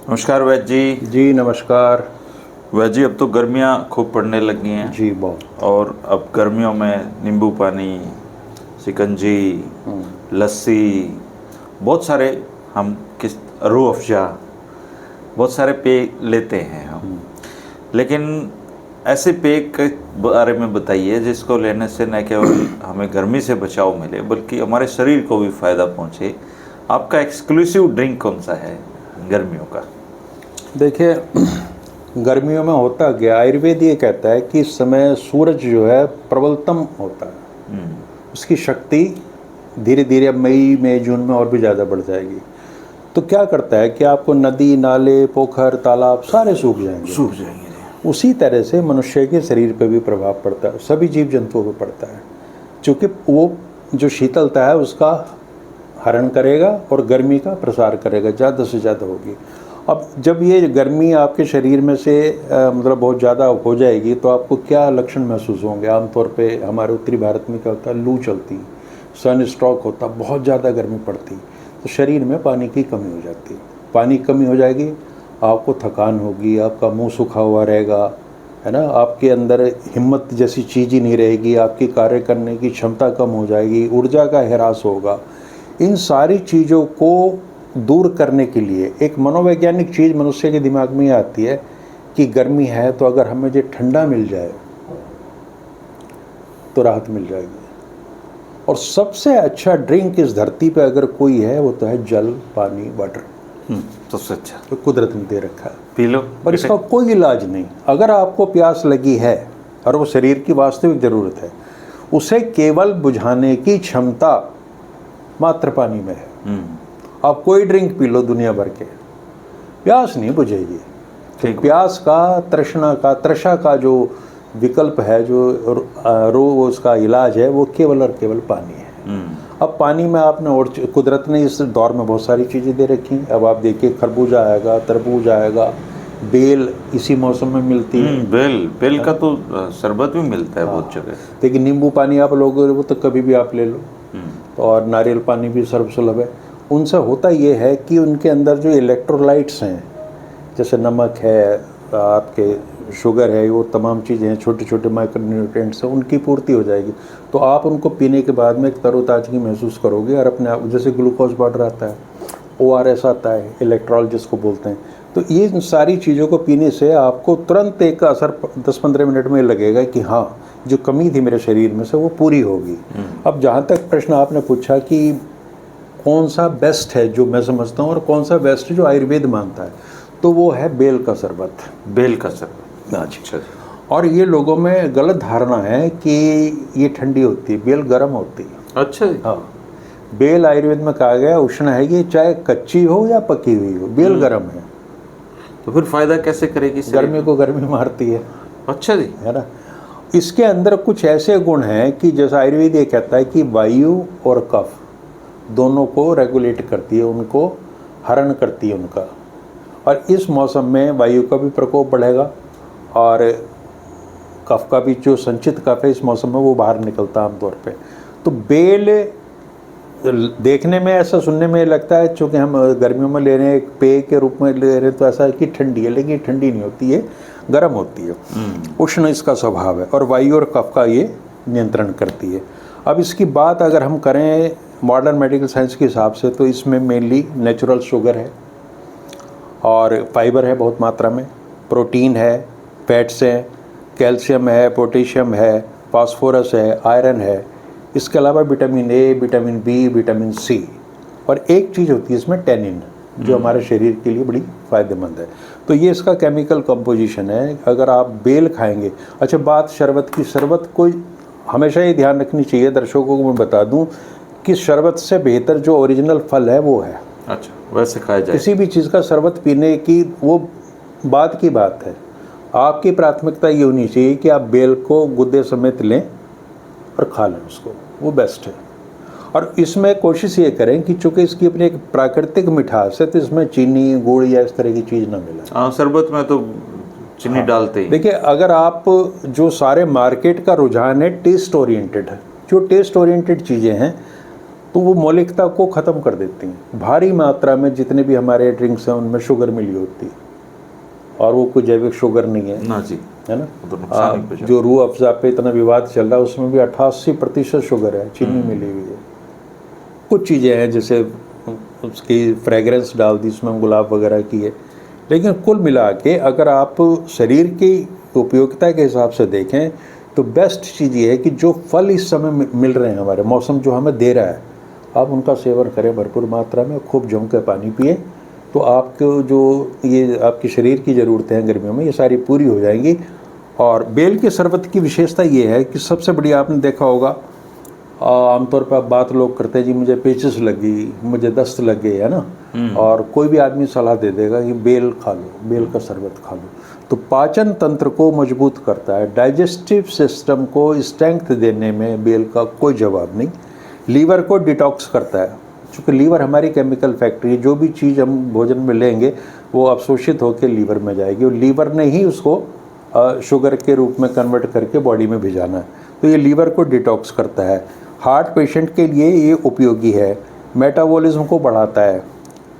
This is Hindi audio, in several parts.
नमस्कार वैद्य जी। जी नमस्कार। वैद्य जी, अब तो गर्मियाँ खूब पड़ने लगी हैं। जी बहुत। और अब गर्मियों में नींबू पानी, शिकंजी, लस्सी, बहुत सारे हम किस रूह अफ़ज़ा, बहुत सारे पेय लेते हैं हम। लेकिन ऐसे पेय के बारे में बताइए जिसको लेने से न केवल हमें गर्मी से बचाव मिले बल्कि हमारे शरीर को भी फ़ायदा पहुँचे। आपका एक्सक्लूसिव ड्रिंक कौन सा है गर्मियों का? देखिए, गर्मियों में होता क्या, आयुर्वेद ये कहता है कि इस समय सूरज जो है प्रबलतम होता है। उसकी शक्ति धीरे धीरे अब मई में जून में और भी ज़्यादा बढ़ जाएगी। तो क्या करता है कि आपको नदी नाले पोखर तालाब सारे सूख जाएंगे। उसी तरह से मनुष्य के शरीर पर भी प्रभाव पड़ता है, सभी जीव जंतुओं पर पड़ता है। क्योंकि वो जो शीतलता है उसका हरण करेगा और गर्मी का प्रसार करेगा, ज़्यादा से ज़्यादा होगी। अब जब ये गर्मी आपके शरीर में से मतलब बहुत ज़्यादा हो जाएगी तो आपको क्या लक्षण महसूस होंगे? आमतौर पे हमारे उत्तरी भारत में क्या होता है, लू चलती, सन स्ट्रोक होता, बहुत ज़्यादा गर्मी पड़ती, तो शरीर में पानी की कमी हो जाती। पानी की कमी हो जाएगी, आपको थकान होगी, आपका मुंह सूखा हुआ रहेगा, है ना, आपके अंदर हिम्मत जैसी चीज़ ही नहीं रहेगी, आपकी कार्य करने की क्षमता कम हो जाएगी, ऊर्जा का ह्रास होगा। इन सारी चीज़ों को दूर करने के लिए एक मनोवैज्ञानिक चीज़ मनुष्य के दिमाग में आती है कि गर्मी है तो अगर हमें जो ठंडा मिल जाए तो राहत मिल जाएगी। और सबसे अच्छा ड्रिंक इस धरती पे अगर कोई है वो तो है जल, पानी, वाटर। सबसे अच्छा तो कुदरत ने दे रखा है, पी लो। पर इसका कोई इलाज नहीं। अगर आपको प्यास लगी है और वो शरीर की वास्तविक ज़रूरत है, उसे केवल बुझाने की क्षमता मात्र पानी में है। आप कोई ड्रिंक पी लो दुनिया भर के, प्यास नहीं बुझेगी। तो प्यास का, तृषा का जो विकल्प है, जो रोग उसका इलाज है, वो केवल और केवल पानी है। अब पानी में आपने और कुदरत ने इस दौर में बहुत सारी चीज़ें दे रखी। अब आप देखिए, खरबूजा आएगा, तरबूज आएगा, बेल इसी मौसम में मिलती है। बेल का तो शरबत भी मिलता है बहुत जगह। देखिए, नींबू पानी आप लोगे वो तो कभी भी आप ले लो, और नारियल पानी भी सर्वसुलभ है। उनसे होता ये है कि उनके अंदर जो इलेक्ट्रोलाइट्स हैं, जैसे नमक है, आपके शुगर है, वो तमाम चीज़ें हैं, छोटे छोटे माइक्रोन्यूट्रिएंट्स हैं, उनकी पूर्ति हो जाएगी। तो आप उनको पीने के बाद में एक तरोताजगी महसूस करोगे। और अपने आप, जैसे ग्लूकोज पाउडर आता है, ORS आता है, इलेक्ट्रॉल जिसको बोलते हैं, तो ये सारी चीज़ों को पीने से आपको तुरंत एक असर 10-15 मिनट में लगेगा कि हाँ, जो कमी थी मेरे शरीर में से वो पूरी होगी। अब जहाँ तक प्रश्न आपने पूछा कि कौन सा बेस्ट है, जो मैं समझता हूँ, और कौन सा बेस्ट है जो आयुर्वेद मानता है, तो वो है बेल का शरबत। बेल का शरबत, अच्छा। और ये लोगों में गलत धारणा है कि ये ठंडी होती है, बेल गर्म होती है। अच्छा। हाँ, बेल आयुर्वेद में कहा गया उष्ण है, ये चाहे कच्ची हो या पकी हुई हो, बेल गर्म है। तो फिर फायदा कैसे करेगी? गर्मी को गर्मी मारती है। अच्छा जी, है ना। इसके अंदर कुछ ऐसे गुण हैं कि जैसा आयुर्वेद ये कहता है कि वायु और कफ दोनों को रेगुलेट करती है, उनको हरण करती है उनका। और इस मौसम में वायु का भी प्रकोप बढ़ेगा और कफ का भी, जो संचित कफ है इस मौसम में वो बाहर निकलता है आमतौर पे। तो बेल देखने में, ऐसा सुनने में लगता है, चूँकि हम गर्मियों में ले रहे हैं, एक पेय के रूप में ले रहे हैं, तो ऐसा है कि ठंडी है, लेकिन ठंडी नहीं होती है, गर्म होती है। उष्ण इसका स्वभाव है और वायु और कफ का ये नियंत्रण करती है। अब इसकी बात अगर हम करें मॉडर्न मेडिकल साइंस के हिसाब से, तो इसमें मेनली नेचुरल शुगर है और फाइबर है बहुत मात्रा में, प्रोटीन है, फैट्स हैं, कैल्शियम है, पोटेशियम है, फास्फोरस है, आयरन है। इसके अलावा vitamin A, vitamin B, vitamin C, और एक चीज़ होती है इसमें टेनिन, जो हमारे शरीर के लिए बड़ी फ़ायदेमंद है। तो ये इसका केमिकल कंपोजिशन है। अगर आप बेल खाएंगे, अच्छा बात शरबत की, शरबत को हमेशा ये ध्यान रखनी चाहिए, दर्शकों को मैं बता दूं कि शरबत से बेहतर जो ओरिजिनल फल है वो है। अच्छा, वैसे खाया जाए। किसी भी चीज़ का शरबत पीने की वो बात की बात है। आपकी प्राथमिकता ये होनी चाहिए कि आप बेल को गुद्दे समेत लें और खा लें उसको, वो बेस्ट है। और इसमें कोशिश ये करें कि चूँकि इसकी अपनी एक प्राकृतिक मिठास है, तो इसमें चीनी, गुड़ या इस तरह की चीज़ ना मिले। हाँ, शरबत में तो चीनी डालते ही। देखिए, अगर आप, जो सारे मार्केट का रुझान है टेस्ट ओरिएंटेड है, जो टेस्ट ओरिएंटेड चीज़ें हैं तो वो मौलिकता को ख़त्म कर देती हैं। भारी मात्रा में जितने भी हमारे ड्रिंक्स हैं उनमें शुगर मिली होती है, और वो कोई जैविक शुगर नहीं है ना जी, है ना। वो तो नुकसान ही पहुंचा। जो रूह अफ़ज़ा पे इतना विवाद चल रहा है उसमें भी 88% शुगर है, चीनी मिली हुई है। कुछ चीज़ें हैं जैसे उसकी फ्रेगरेंस डाल दी उसमें गुलाब वगैरह की है, लेकिन कुल मिला के अगर आप शरीर की उपयोगिता के हिसाब से देखें तो बेस्ट चीज़ ये है कि जो फल इस समय मिल रहे हैं, हमारे मौसम जो हमें दे रहा है, आप उनका सेवन करें भरपूर मात्रा में, खूब जम के पानी पिए, तो आपको जो ये आपके शरीर की ज़रूरतें हैं गर्मियों में ये सारी पूरी हो जाएंगी। और बेल के शरबत की विशेषता ये है कि सबसे बड़ी, आपने देखा होगा आमतौर पर बात लोग करते हैं जी मुझे पेचिस लगी, मुझे दस्त लग गए, है ना, और कोई भी आदमी सलाह दे देगा कि बेल खा लो, बेल का शरबत खा लो। तो पाचन तंत्र को मजबूत करता है, डाइजेस्टिव सिस्टम को स्ट्रेंथ देने में बेल का कोई जवाब नहीं। लीवर को डिटॉक्स करता है, चूँकि लीवर हमारी केमिकल फैक्ट्री है, जो भी चीज़ हम भोजन में लेंगे वो अवशोषित होकर लीवर में जाएगी, और लीवर ने ही उसको शुगर के रूप में कन्वर्ट करके बॉडी में भिजाना है। तो ये लीवर को डिटॉक्स करता है। हार्ट पेशेंट के लिए ये उपयोगी है, मेटाबॉलिज्म को बढ़ाता है,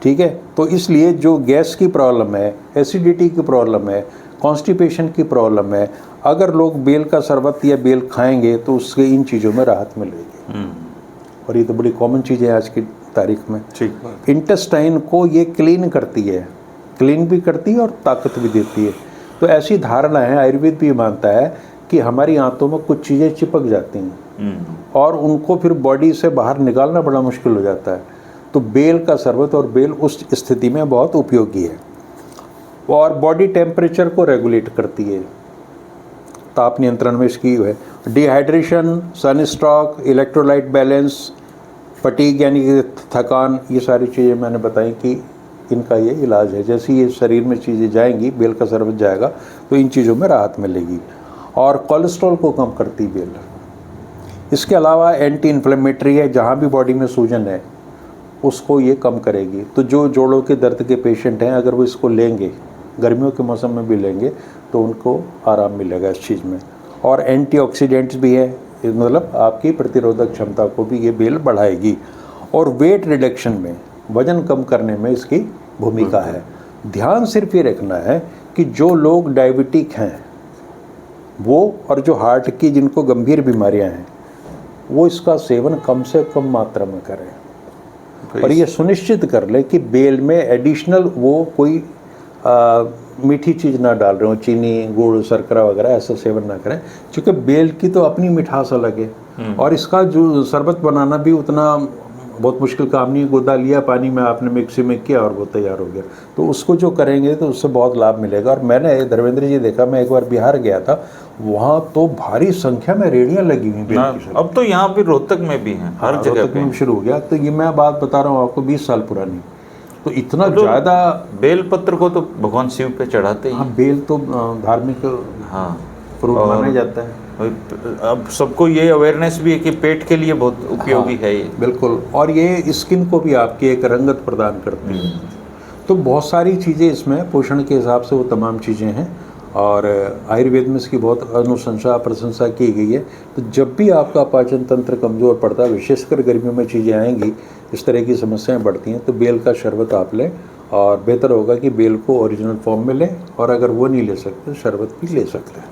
ठीक है। तो इसलिए जो गैस की प्रॉब्लम है, एसिडिटी की प्रॉब्लम है, कॉन्स्टिपेशन की प्रॉब्लम है, अगर लोग बेल का शरबत या बेल खाएंगे तो उससे इन चीज़ों में राहत मिलेगी। और ये तो बड़ी कॉमन चीज़ है आज की तारीख में। ठीक। इंटेस्टाइन को ये क्लीन करती है, क्लीन भी करती है और ताकत भी देती है। तो ऐसी धारणा है, आयुर्वेद भी मानता है कि हमारी आंतों में कुछ चीज़ें चिपक जाती हैं और उनको फिर बॉडी से बाहर निकालना बड़ा मुश्किल हो जाता है। तो बेल का शरबत और बेल उस स्थिति में बहुत उपयोगी है। और बॉडी टेम्परेचर को रेगुलेट करती है, ताप नियंत्रण में इसकी है। Dehydration, sunstroke, electrolyte balance, fatigue यानी कि थकान, ये सारी चीज़ें मैंने बताई कि इनका ये इलाज है। जैसे ये शरीर में चीज़ें जाएंगी, बेल का शरबत जाएगा तो इन चीज़ों में राहत मिलेगी। और कोलेस्ट्रॉल को कम करती बेल। इसके अलावा एंटी इन्फ्लेमेटरी है, जहाँ भी बॉडी में सूजन है उसको ये कम करेगी। तो जो जोड़ों के दर्द के पेशेंट हैं, अगर वो इसको लेंगे, गर्मियों के मौसम में भी लेंगे, तो उनको आराम मिलेगा इस चीज़ में। और एंटीऑक्सीडेंट्स भी है, मतलब आपकी प्रतिरोधक क्षमता को भी ये बेल बढ़ाएगी। और वेट रिडक्शन में, वज़न कम करने में इसकी भूमिका है। ध्यान सिर्फ ये रखना है कि जो लोग डायबिटिक हैं वो, और जो हार्ट की जिनको गंभीर बीमारियां हैं, वो इसका सेवन कम से कम मात्रा में करें। और ये सुनिश्चित कर ले कि बेल में एडिशनल वो कोई मीठी चीज़ ना डाल रहे हो, चीनी, गुड़, शर्करा वगैरह ऐसा सेवन ना करें, क्योंकि बेल की तो अपनी मिठास अलग है। और इसका जो शरबत बनाना भी उतना बहुत मुश्किल काम नहीं है। गुदा लिया, पानी में आपने मिक्सी में किया और वो तैयार हो गया। तो उसको जो करेंगे तो उससे बहुत लाभ मिलेगा। और मैंने धर्मेंद्र जी देखा, मैं एक बार बिहार गया था, वहाँ तो भारी संख्या में रेडियाँ लगी हुई बेल की। अब तो यहाँ भी रोहतक में भी हैं, हर जगह पे शुरू हो गया। तो ये मैं बात बता रहा हूँ आपको 20 साल पुरानी। तो इतना ज़्यादा बेल पत्र को तो भगवान शिव पे चढ़ाते ही। हाँ, बेल तो धार्मिक फ्रूट माना जाता है। अब सबको ये अवेयरनेस भी है कि पेट के लिए बहुत उपयोगी है ये। बिल्कुल। और ये स्किन को भी आपकी एक रंगत प्रदान करती है। तो बहुत सारी चीज़ें इसमें पोषण के हिसाब से वो तमाम चीज़ें हैं, और आयुर्वेद में इसकी बहुत अनुशंसा प्रशंसा की गई है। तो जब भी आपका पाचन तंत्र कमज़ोर पड़ता है, विशेषकर गर्मियों में चीज़ें आएंगी, इस तरह की समस्याएं बढ़ती हैं, तो बेल का शरबत आप लें। और बेहतर होगा कि बेल को ओरिजिनल फॉर्म में लें, और अगर वो नहीं ले सकते शरबत भी ले सकते हैं।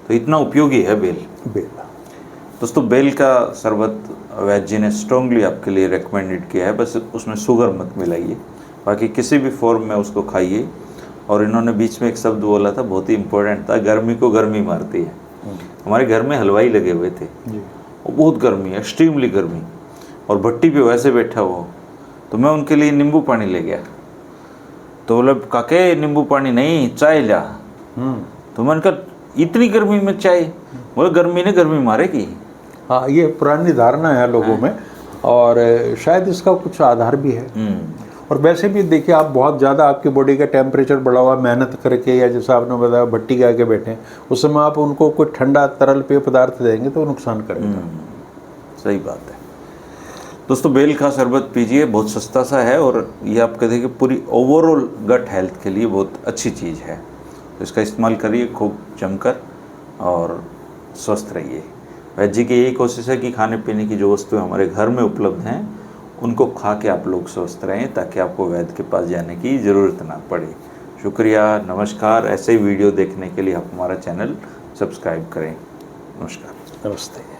तो इतना उपयोगी है बेल। दोस्तों, बेल का शरबत वैद्य जी ने स्ट्रांगली आपके लिए रिकमेंडेड किया है। बस उसमें शुगर मत मिलाइए, बाकी किसी भी फॉर्म में उसको खाइए। और इन्होंने बीच में एक शब्द बोला था, बहुत ही इम्पोर्टेंट था, गर्मी को गर्मी मारती है। हमारे घर में हलवाई लगे हुए थे, वो बहुत गर्मी है, एक्सट्रीमली गर्मी, और भट्टी पे वैसे बैठा हुआ, तो मैं उनके लिए नींबू पानी ले गया। तो बोला, काके नींबू पानी नहीं, चाय ला। तो मैंने कहा, इतनी गर्मी में चाय? बोले, गर्मी ने गर्मी मारेगी। हाँ, ये पुरानी धारणा है लोगों में, और शायद इसका कुछ आधार भी है। और वैसे भी देखिए, आप बहुत ज़्यादा आपकी बॉडी का टेम्परेचर बढ़ा हुआ मेहनत करके, या जैसा आपने बताया भट्टी के आगे बैठे, उस समय आप उनको कोई ठंडा तरल पेय पदार्थ देंगे तो नुकसान करेगा। सही बात है। दोस्तों, बेल का शरबत पीजिए, बहुत सस्ता सा है, और ये आप कहते हैं कि पूरी ओवरऑल गट हेल्थ के लिए बहुत अच्छी चीज़ है। तो इसका इस्तेमाल करिए खूब जमकर, और स्वस्थ रहिए। वैद्य जी की यही कोशिश है कि खाने पीने की जो वस्तुएं हमारे घर में उपलब्ध हैं उनको खा के आप लोग स्वस्थ रहें, ताकि आपको वैद्य के पास जाने की ज़रूरत ना पड़े। शुक्रिया, नमस्कार। ऐसे ही वीडियो देखने के लिए आप हमारा चैनल सब्सक्राइब करें। नमस्कार। नमस्ते।